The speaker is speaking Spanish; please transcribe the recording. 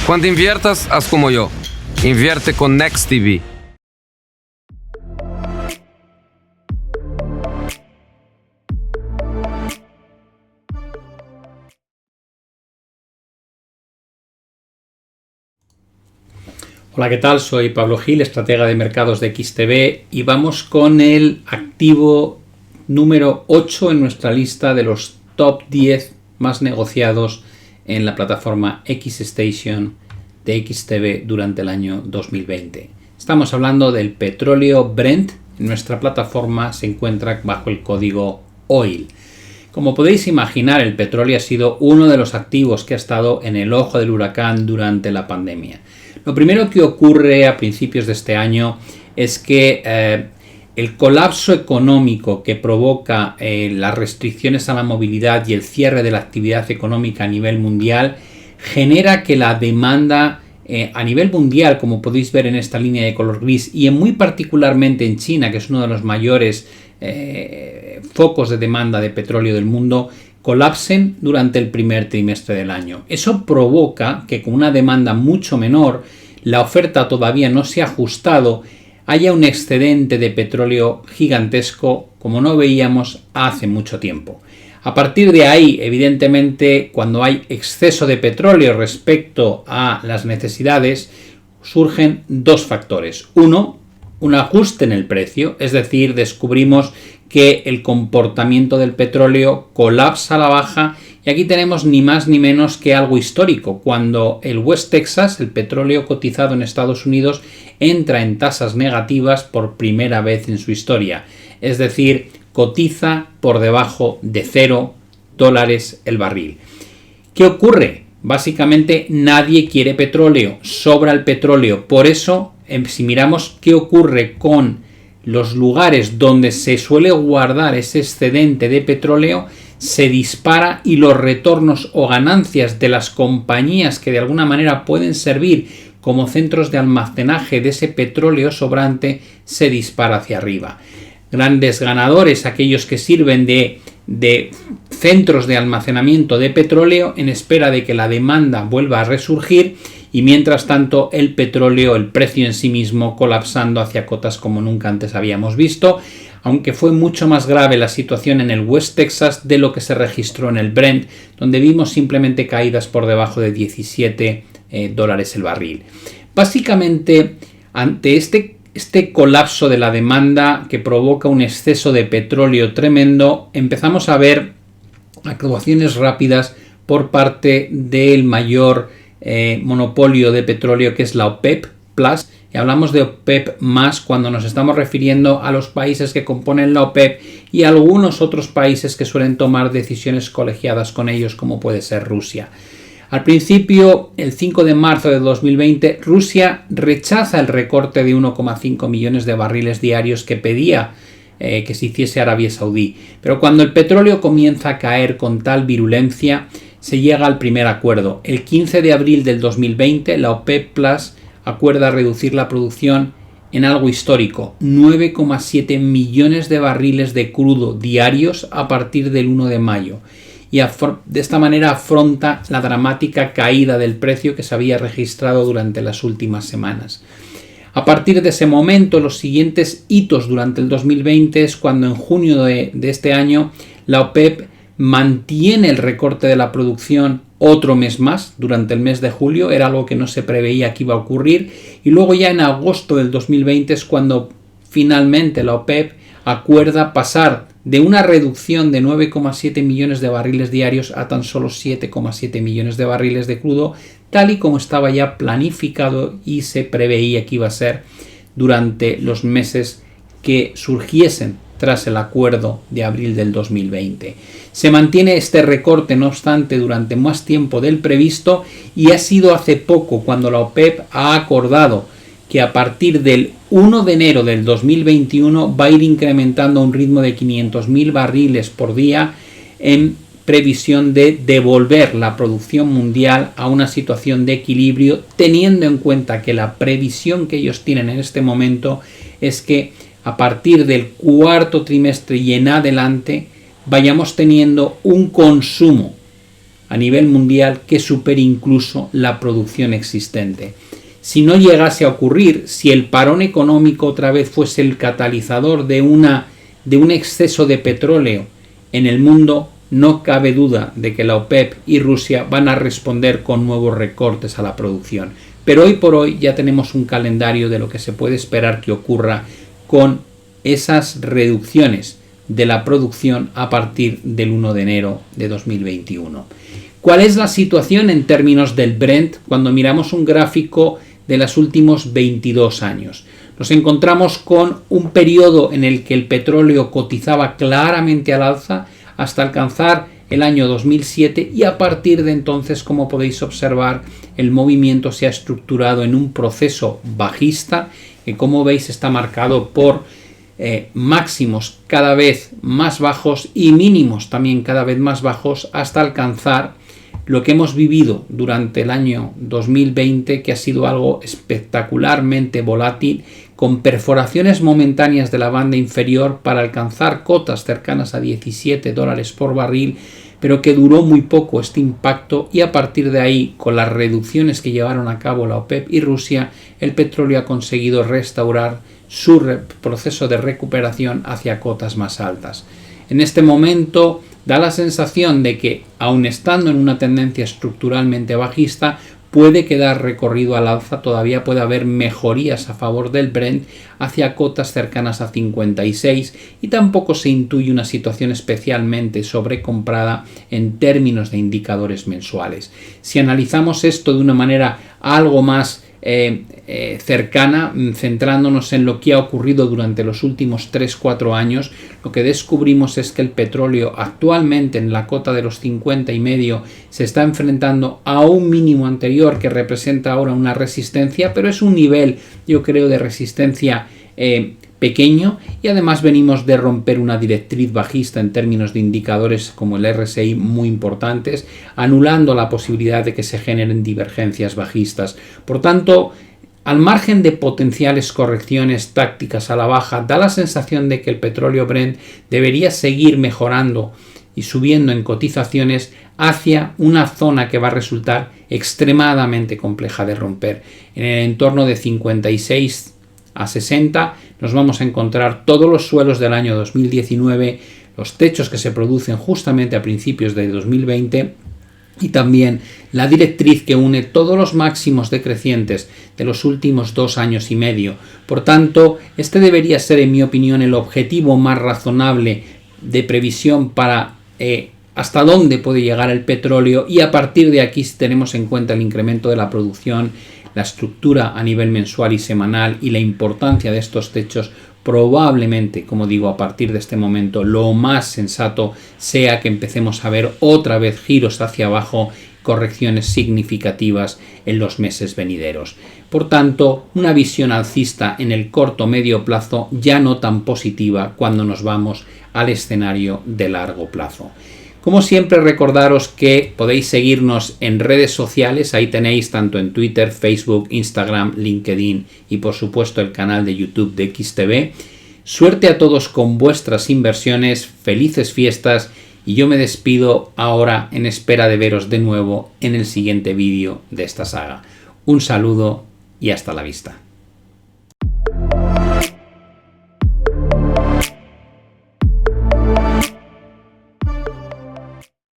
Cuando inviertas, haz como yo. Invierte con NextDB. Hola, ¿qué tal? Soy Pablo Gil, estratega de mercados de XTB, y vamos con el activo número 8 en nuestra lista de los top 10 más negociados en la plataforma XStation de XTB durante el año 2020. Estamos hablando del petróleo Brent. En nuestra plataforma se encuentra bajo el código OIL. Como podéis imaginar, el petróleo ha sido uno de los activos que ha estado en el ojo del huracán durante la pandemia. Lo primero que ocurre a principios de este año es que el colapso económico que provoca las restricciones a la movilidad y el cierre de la actividad económica a nivel mundial genera que la demanda a nivel mundial, como podéis ver en esta línea de color gris, y muy particularmente en China, que es uno de los mayores focos de demanda de petróleo del mundo, colapsen durante el primer trimestre del año. Eso provoca que con una demanda mucho menor, la oferta todavía no se ha ajustado, haya un excedente de petróleo gigantesco como no veíamos hace mucho tiempo. A partir de ahí, evidentemente, cuando hay exceso de petróleo respecto a las necesidades, surgen dos factores. Uno, un ajuste en el precio, es decir, descubrimos que el comportamiento del petróleo colapsa a la baja, y aquí tenemos ni más ni menos que algo histórico, cuando el West Texas, el petróleo cotizado en Estados Unidos, entra en tasas negativas por primera vez en su historia, es decir, cotiza por debajo de $0 el barril. ¿Qué ocurre? Básicamente nadie quiere petróleo, sobra el petróleo. Por eso, si miramos qué ocurre con los lugares donde se suele guardar ese excedente de petróleo, se dispara, y los retornos o ganancias de las compañías que de alguna manera pueden servir como centros de almacenaje de ese petróleo sobrante se dispara hacia arriba. Grandes ganadores aquellos que sirven de centros de almacenamiento de petróleo en espera de que la demanda vuelva a resurgir, y mientras tanto el petróleo, el precio en sí mismo, colapsando hacia cotas como nunca antes habíamos visto, aunque fue mucho más grave la situación en el West Texas de lo que se registró en el Brent, donde vimos simplemente caídas por debajo de $17 el barril. Básicamente, ante este colapso de la demanda que provoca un exceso de petróleo tremendo, empezamos a ver actuaciones rápidas por parte del mayor monopolio de petróleo, que es la OPEP Plus, y hablamos de OPEP más cuando nos estamos refiriendo a los países que componen la OPEP y a algunos otros países que suelen tomar decisiones colegiadas con ellos, como puede ser Rusia. Al principio, el 5 de marzo de 2020, Rusia rechaza el recorte de 1,5 millones de barriles diarios que pedía que se hiciese Arabia Saudí. Pero cuando el petróleo comienza a caer con tal virulencia, se llega al primer acuerdo. El 15 de abril del 2020, la OPEP Plus acuerda reducir la producción en algo histórico, 9,7 millones de barriles de crudo diarios a partir del 1 de mayo. Y de esta manera afronta la dramática caída del precio que se había registrado durante las últimas semanas. A partir de ese momento, los siguientes hitos durante el 2020 es cuando en junio de este año la OPEP mantiene el recorte de la producción otro mes más durante el mes de julio, era algo que no se preveía que iba a ocurrir, y luego ya en agosto del 2020 es cuando finalmente la OPEP acuerda pasar de una reducción de 9,7 millones de barriles diarios a tan solo 7,7 millones de barriles de crudo, tal y como estaba ya planificado y se preveía que iba a ser durante los meses que surgiesen tras el acuerdo de abril del 2020. Se mantiene este recorte, no obstante, durante más tiempo del previsto, y ha sido hace poco cuando la OPEP ha acordado que a partir del 1 de enero del 2021 va a ir incrementando a un ritmo de 500.000 barriles por día en previsión de devolver la producción mundial a una situación de equilibrio, teniendo en cuenta que la previsión que ellos tienen en este momento es que a partir del cuarto trimestre y en adelante vayamos teniendo un consumo a nivel mundial que supere incluso la producción existente. Si no llegase a ocurrir, si el parón económico otra vez fuese el catalizador de un exceso de petróleo en el mundo, no cabe duda de que la OPEP y Rusia van a responder con nuevos recortes a la producción. Pero hoy por hoy ya tenemos un calendario de lo que se puede esperar que ocurra con esas reducciones de la producción a partir del 1 de enero de 2021. ¿Cuál es la situación en términos del Brent cuando miramos un gráfico de los últimos 22 años? Nos encontramos con un periodo en el que el petróleo cotizaba claramente al alza hasta alcanzar el año 2007 y a partir de entonces, como podéis observar, el movimiento se ha estructurado en un proceso bajista que, como veis, está marcado por máximos cada vez más bajos y mínimos también cada vez más bajos hasta alcanzar lo que hemos vivido durante el año 2020, que ha sido algo espectacularmente volátil, con perforaciones momentáneas de la banda inferior para alcanzar cotas cercanas a $17 por barril, pero que duró muy poco este impacto y a partir de ahí, con las reducciones que llevaron a cabo la OPEP y Rusia, el petróleo ha conseguido restaurar su proceso de recuperación hacia cotas más altas. En este momento da la sensación de que, aun estando en una tendencia estructuralmente bajista, puede quedar recorrido al alza, todavía puede haber mejorías a favor del Brent hacia cotas cercanas a 56 y tampoco se intuye una situación especialmente sobrecomprada en términos de indicadores mensuales. Si analizamos esto de una manera algo más cercana, centrándonos en lo que ha ocurrido durante los últimos 3-4 años, lo que descubrimos es que el petróleo actualmente en la cota de los 50,5 se está enfrentando a un mínimo anterior que representa ahora una resistencia, pero es un nivel, yo creo, de resistencia pequeño, y además venimos de romper una directriz bajista en términos de indicadores como el RSI muy importantes, anulando la posibilidad de que se generen divergencias bajistas. Por tanto, al margen de potenciales correcciones tácticas a la baja, da la sensación de que el petróleo Brent debería seguir mejorando y subiendo en cotizaciones hacia una zona que va a resultar extremadamente compleja de romper. En el entorno de 56 a 60 nos vamos a encontrar todos los suelos del año 2019, los techos que se producen justamente a principios de 2020 y también la directriz que une todos los máximos decrecientes de los últimos 2 años y medio. Por tanto, este debería ser, en mi opinión, el objetivo más razonable de previsión para hasta dónde puede llegar el petróleo, y a partir de aquí, si tenemos en cuenta el incremento de la producción, la estructura a nivel mensual y semanal y la importancia de estos techos, probablemente, como digo, a partir de este momento lo más sensato sea que empecemos a ver otra vez giros hacia abajo, correcciones significativas en los meses venideros. Por tanto, una visión alcista en el corto medio plazo, ya no tan positiva cuando nos vamos al escenario de largo plazo. Como siempre, recordaros que podéis seguirnos en redes sociales, ahí tenéis tanto en Twitter, Facebook, Instagram, LinkedIn y por supuesto el canal de YouTube de XTV. Suerte a todos con vuestras inversiones, felices fiestas, y yo me despido ahora en espera de veros de nuevo en el siguiente vídeo de esta saga. Un saludo y hasta la vista.